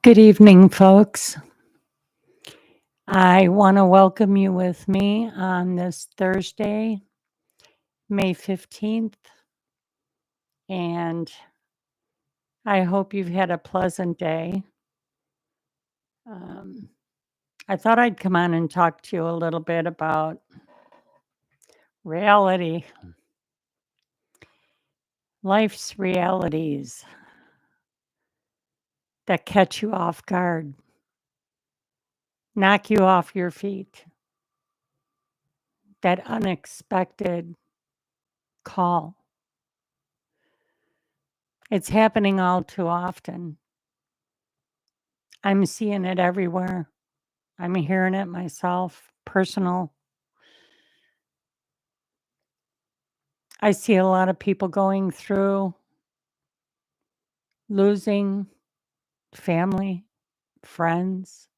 Good evening, folks. I want to welcome you with me on this Thursday, May 15th, and I hope you've had a pleasant day. Um, I thought I'd come on and talk to you a little bit about reality, life's realities that catch you off guard, knock you off your feet, that unexpected call. It's happening all too often. I'm seeing it everywhere. I'm hearing it myself, personal. I see a lot of people going through losing family, friends.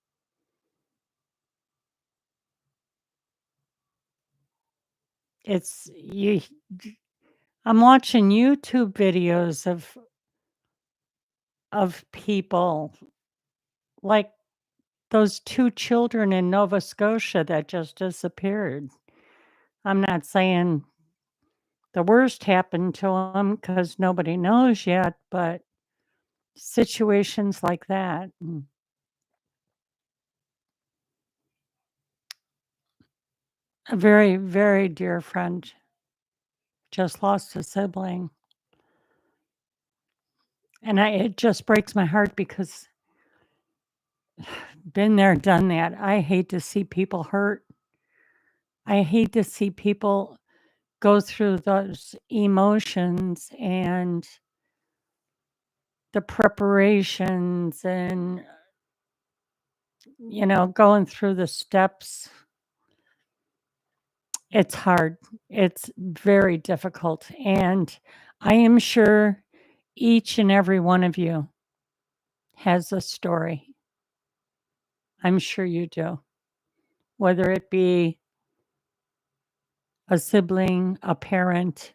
It's you I'm watching YouTube videos of people like those two children in Nova Scotia that just disappeared. I'm not saying the worst happened to them because nobody knows yet, but situations like that. A very, very dear friend just lost a sibling. And it just breaks my heart because been there, done that. I hate to see people hurt. I hate to see people go through those emotions and the preparations and, going through the steps. It's hard. It's very difficult. And I am sure each and every one of you has a story. I'm sure you do. Whether it be a sibling, a parent,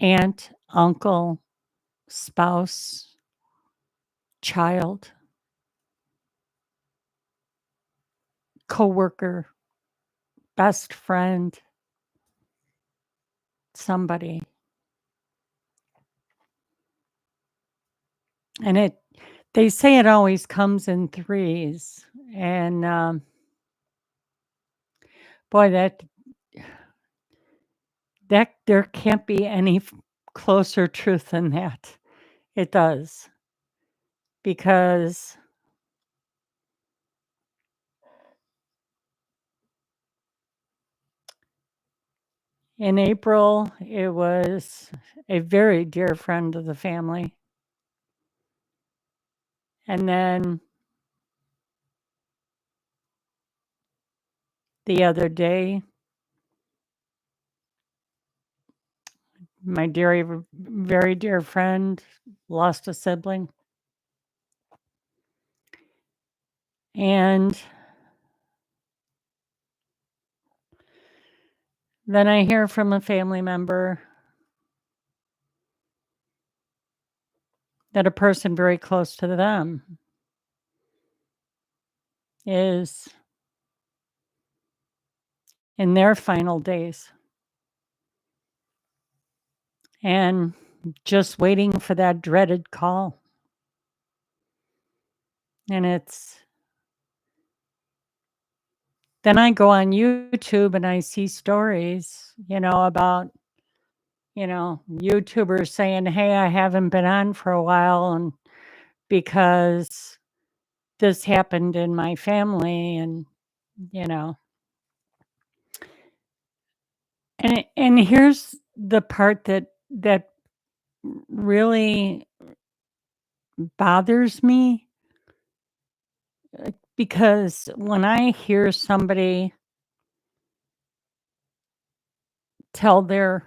aunt, uncle, spouse, child, coworker, best friend, somebody. And they say it always comes in threes. And boy, that there can't be any closer truth than that. It does. Because in April, it was a very dear friend of the family. And then the other day, my very dear friend lost a sibling. And then I hear from a family member that a person very close to them is in their final days and just waiting for that dreaded call. And then I go on YouTube and I see stories, about, YouTubers saying, hey, I haven't been on for a while and because this happened in my family and, you know, and here's the part that really bothers me because when I hear somebody tell their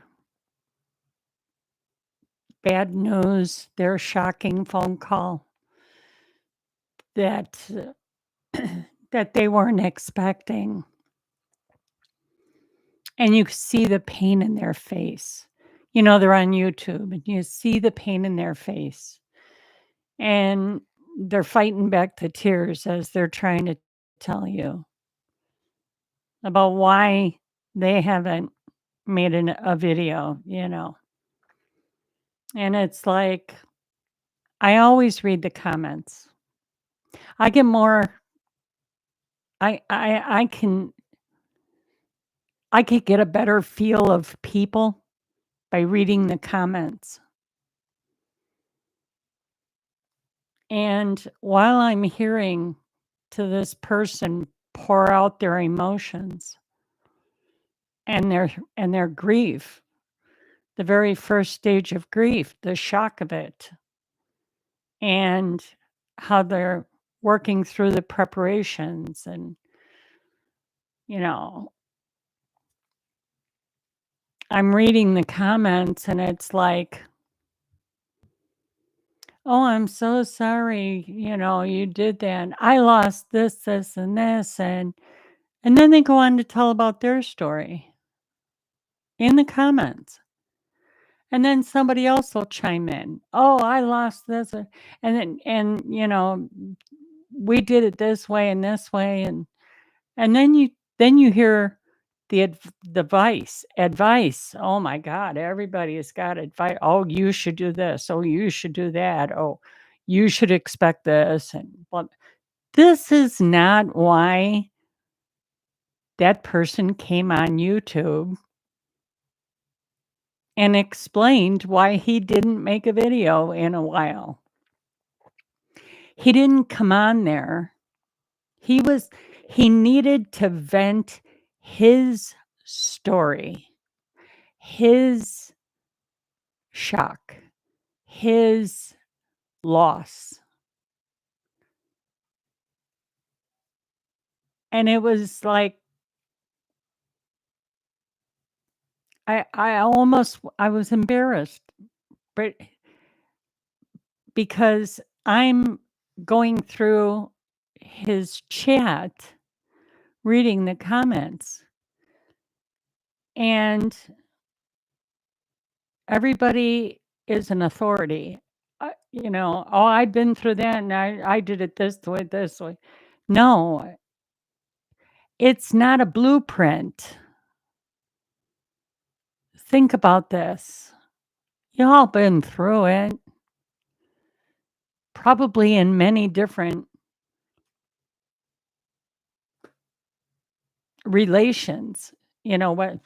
bad news, their shocking phone call that that they weren't expecting, and you see the pain in their face. They're on YouTube and you see the pain in their face. And they're fighting back the tears as they're trying to tell you about why they haven't made a video, and it's like, I always read the comments. I get more I I could get a better feel of people by reading the comments. And while I'm hearing to this person pour out their emotions and their grief, the very first stage of grief, the shock of it, and how they're working through the preparations and, you know, I'm reading the comments and it's like, "Oh, I'm so sorry, you did that. I lost this, this, and this," and then they go on to tell about their story in the comments. And then somebody else will chime in. "Oh, I lost this," "We did it this way and this way," and then you hear the advice. Oh my god, everybody has got advice. "Oh, you should do this. Oh, you should do that. Oh, you should expect this," and well, this is not why that person came on YouTube and explained why he didn't make a video in a while. He didn't come on there. He was he needed to vent his story, his shock, his loss. And it was like I was embarrassed, but because I'm going through his chat, reading the comments, and everybody is an authority. "Oh, I've been through that and I did it this way, this way." No, it's not a blueprint. Think about this. Y'all been through it, probably in many different relations. What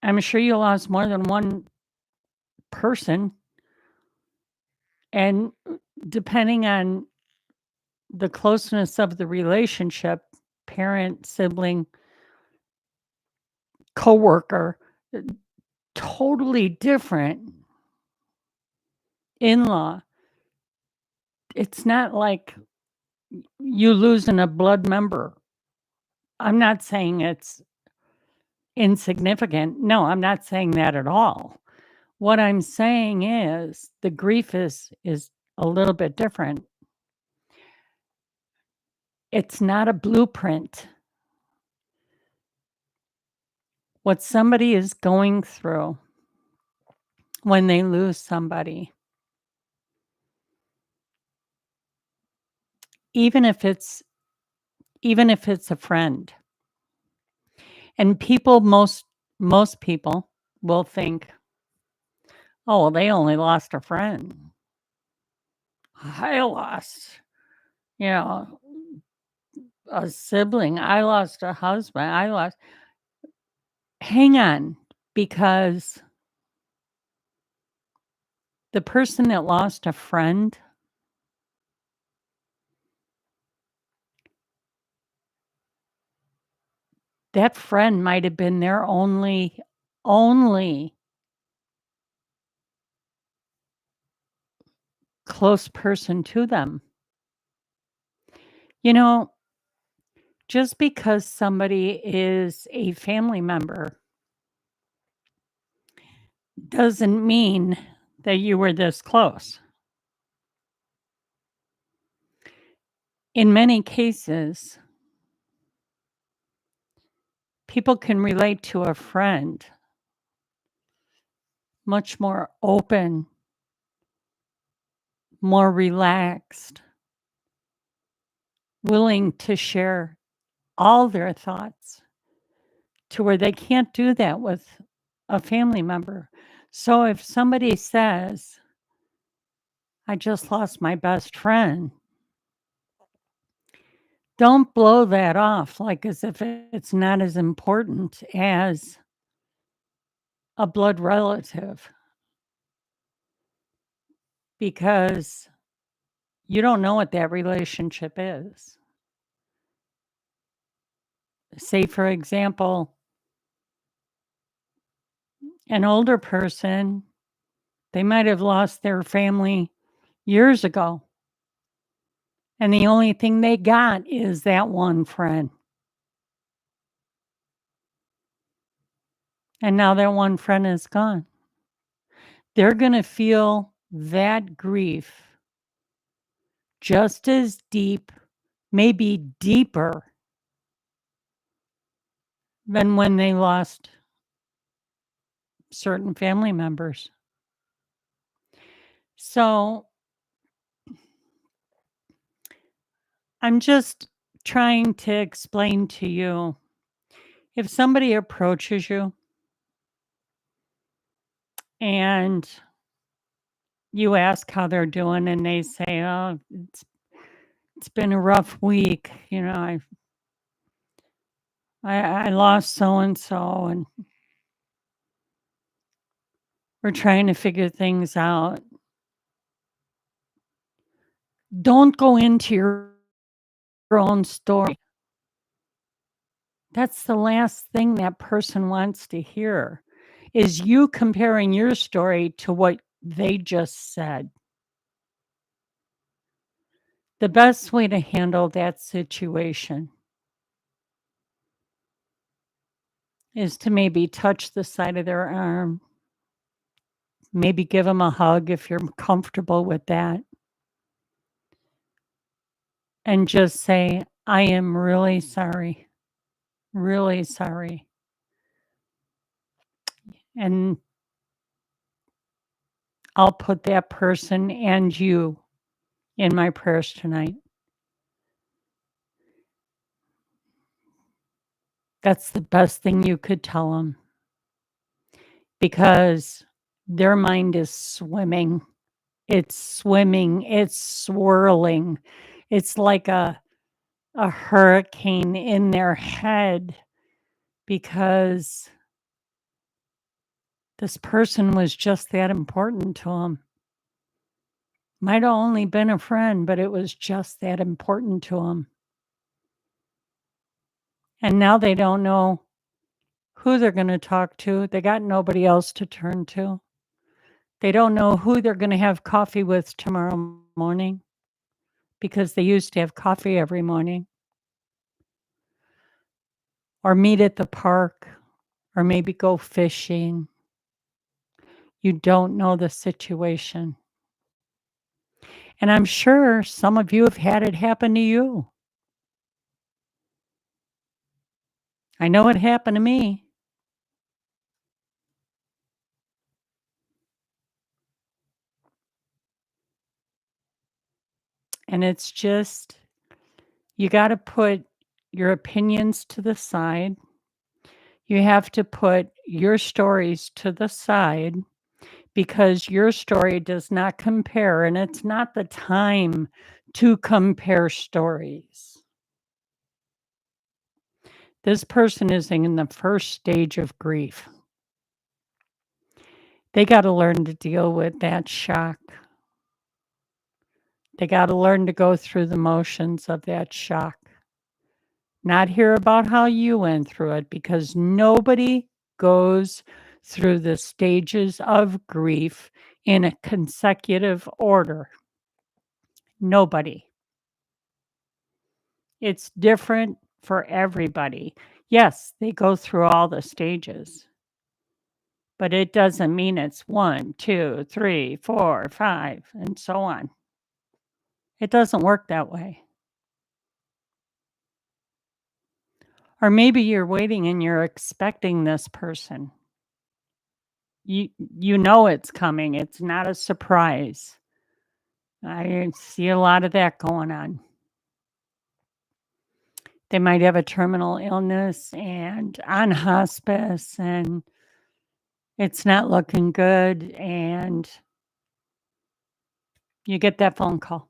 I'm sure you lost more than one person, and depending on the closeness of the relationship, parent, sibling, coworker, uh, totally different. In-law. It's not like you losing a blood member. I'm not saying it's insignificant. No, I'm not saying that at all. What I'm saying is the grief is a little bit different. It's not a blueprint. What somebody is going through when they lose somebody, even if it's even if it's a friend. And most people will think, "Oh, well, they only lost a friend. I lost, you know, a sibling. I lost a husband. I lost." Hang on, because the person that lost a friend, that friend might have been their only close person to them. You know, just because somebody is a family member doesn't mean that you were this close. In many cases, people can relate to a friend much more open more relaxed, willing to share all their thoughts to where they can't do that with a family member. So if somebody says, I just lost my best friend, don't blow that off like as if it's not as important as a blood relative because you don't know what that relationship is. Say, for example, an older person, they might have lost their family years ago. And the only thing they got is that one friend. And now that one friend is gone. They're going to feel that grief just as deep, maybe deeper than when they lost certain family members. So I'm just trying to explain to you, if somebody approaches you and you ask how they're doing and they say, "Oh, it's been a rough week. You know, I lost so and so, and we're trying to figure things out." Don't go into your own story. That's the last thing that person wants to hear, is you comparing your story to what they just said. The best way to handle that situation is to maybe touch the side of their arm, maybe give them a hug if you're comfortable with that, and just say, I am really sorry, really sorry. And I'll put that person and you in my prayers tonight. That's the best thing you could tell them because their mind is swimming. It's swimming, it's swirling. It's like a hurricane in their head because this person was just that important to them. Might have only been a friend, but it was just that important to them. And now they don't know who they're going to talk to. They got nobody else to turn to. They don't know who they're going to have coffee with tomorrow morning because they used to have coffee every morning or meet at the park or maybe go fishing. You don't know the situation. And I'm sure some of you have had it happen to you. I know it happened to me. And it's just, you got to put your opinions to the side. You have to put your stories to the side because your story does not compare, and it's not the time to compare stories. This person is in the first stage of grief. They got to learn to deal with that shock. They got to learn to go through the motions of that shock. Not hear about how you went through it because nobody goes through the stages of grief in a consecutive order. Nobody. It's different for everybody. Yes, they go through all the stages, but it doesn't mean it's 1, 2, 3, 4, 5, and so on. It doesn't work that way. Or maybe you're waiting and you're expecting this person. You know it's coming. It's not a surprise. I see a lot of that going on. They might have a terminal illness and on hospice, and it's not looking good, and you get that phone call.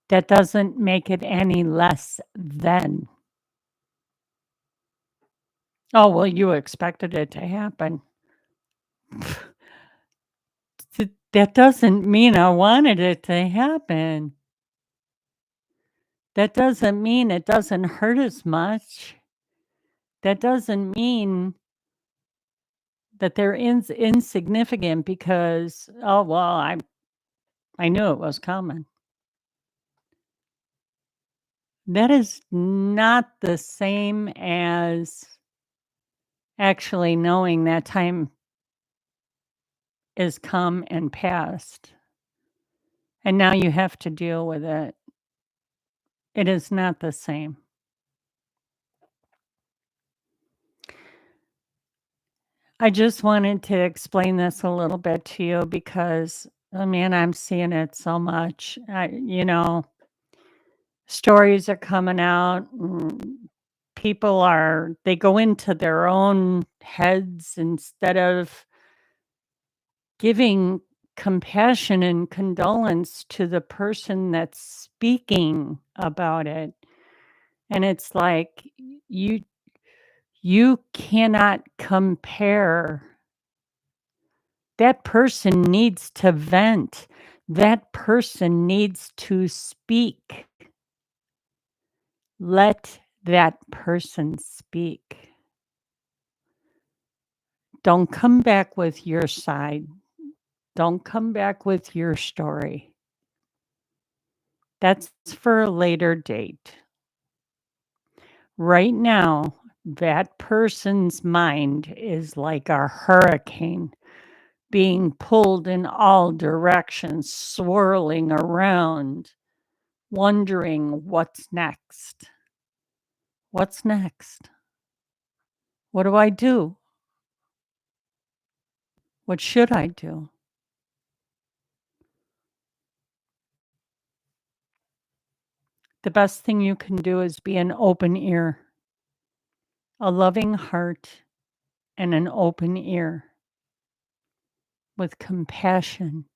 That doesn't make it any less than. Oh, well, you expected it to happen. That doesn't mean I wanted it to happen. That doesn't mean it doesn't hurt as much. That doesn't mean that they're insignificant because, oh, well, I knew it was coming. That is not the same as actually knowing that time is come and past, and now you have to deal with it. It is not the same. I just wanted to explain this a little bit to you because, oh man, I'm seeing it so much. Stories are coming out. People they go into their own heads instead of giving compassion and condolence to the person that's speaking about it. And it's like you you cannot compare. That person needs to vent. That person needs to speak. Let that person speak. Don't come back with your side. Don't come back with your story. That's for a later date. Right now, that person's mind is like a hurricane being pulled in all directions, swirling around, wondering what's next. What's next? What do I do? What should I do? The best thing you can do is be an open ear, a loving heart, and an open ear with compassion,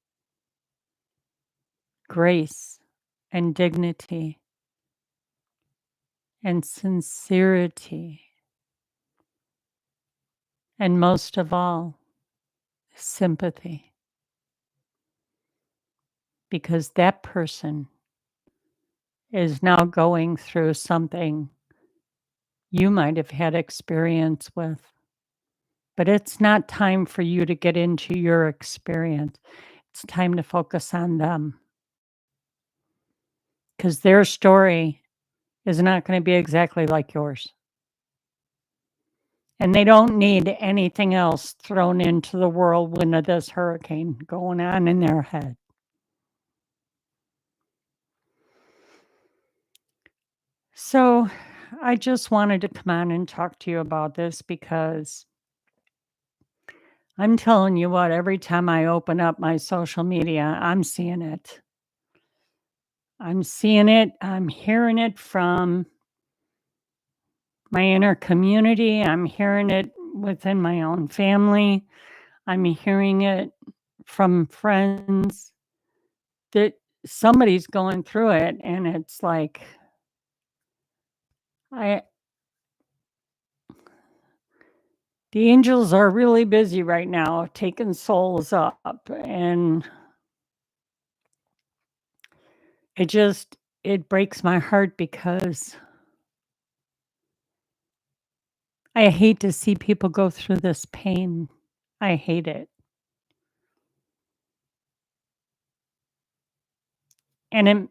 grace, and dignity, and sincerity, and most of all, sympathy. Because that person is now going through something you might have had experience with. But it's not time for you to get into your experience. It's time to focus on them. Because their story is not going to be exactly like yours. And they don't need anything else thrown into the whirlwind of this hurricane going on in their head. So I just wanted to come on and talk to you about this because I'm telling you what, every time I open up my social media, I'm seeing it. I'm seeing it. I'm hearing it from my inner community. I'm hearing it within my own family. I'm hearing it from friends that somebody's going through it. And it's like, the angels are really busy right now taking souls up. And it breaks my heart because I hate to see people go through this pain. I hate it. And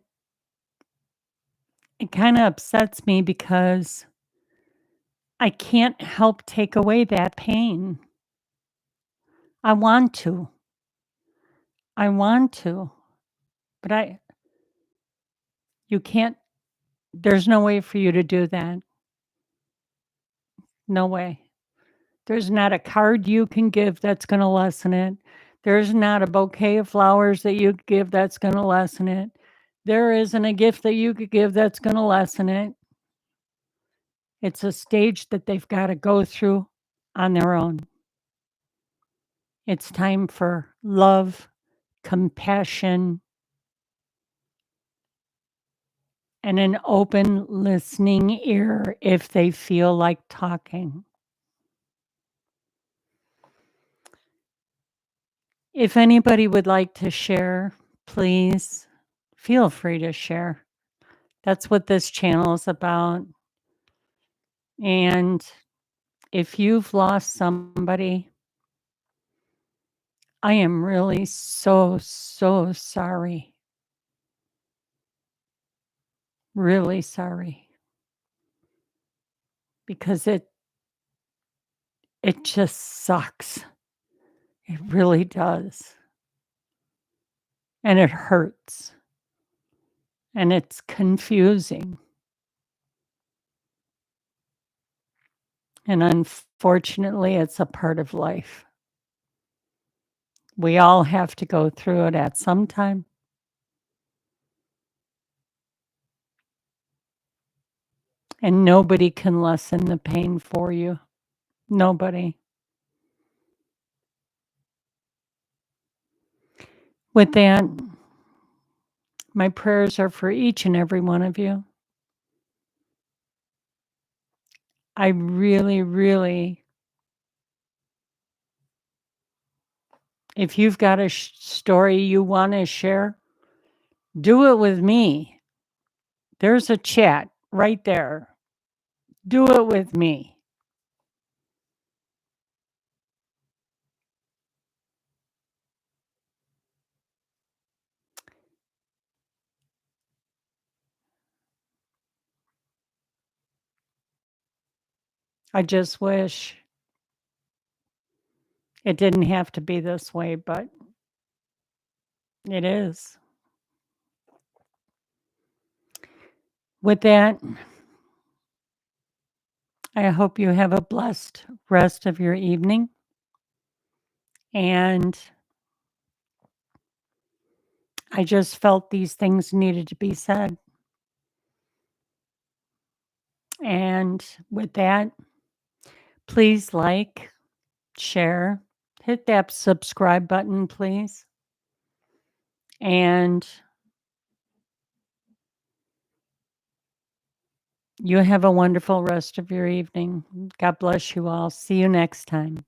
it kind of upsets me because I can't help take away that pain. I want to. I want to. But you can't, there's no way for you to do that. No way. There's not a card you can give that's going to lessen it. There's not a bouquet of flowers that you could give that's going to lessen it. There isn't a gift that you could give that's going to lessen it. It's a stage that they've got to go through on their own. It's time for love, compassion, and an open listening ear if they feel like talking. If anybody would like to share, please feel free to share. That's what this channel is about. And if you've lost somebody, I am really so sorry. Really sorry. Because it just sucks. It really does. And it hurts. And it's confusing. And unfortunately, it's a part of life. We all have to go through it at some time. And nobody can lessen the pain for you. Nobody. With that, my prayers are for each and every one of you. I really, if you've got a story you want to share, do it with me. There's a chat right there. Do it with me. I just wish it didn't have to be this way, but it is. With that, I hope you have a blessed rest of your evening. And I just felt these things needed to be said. And with that, please like, share, hit that subscribe button, please. And you have a wonderful rest of your evening. God bless you all. See you next time.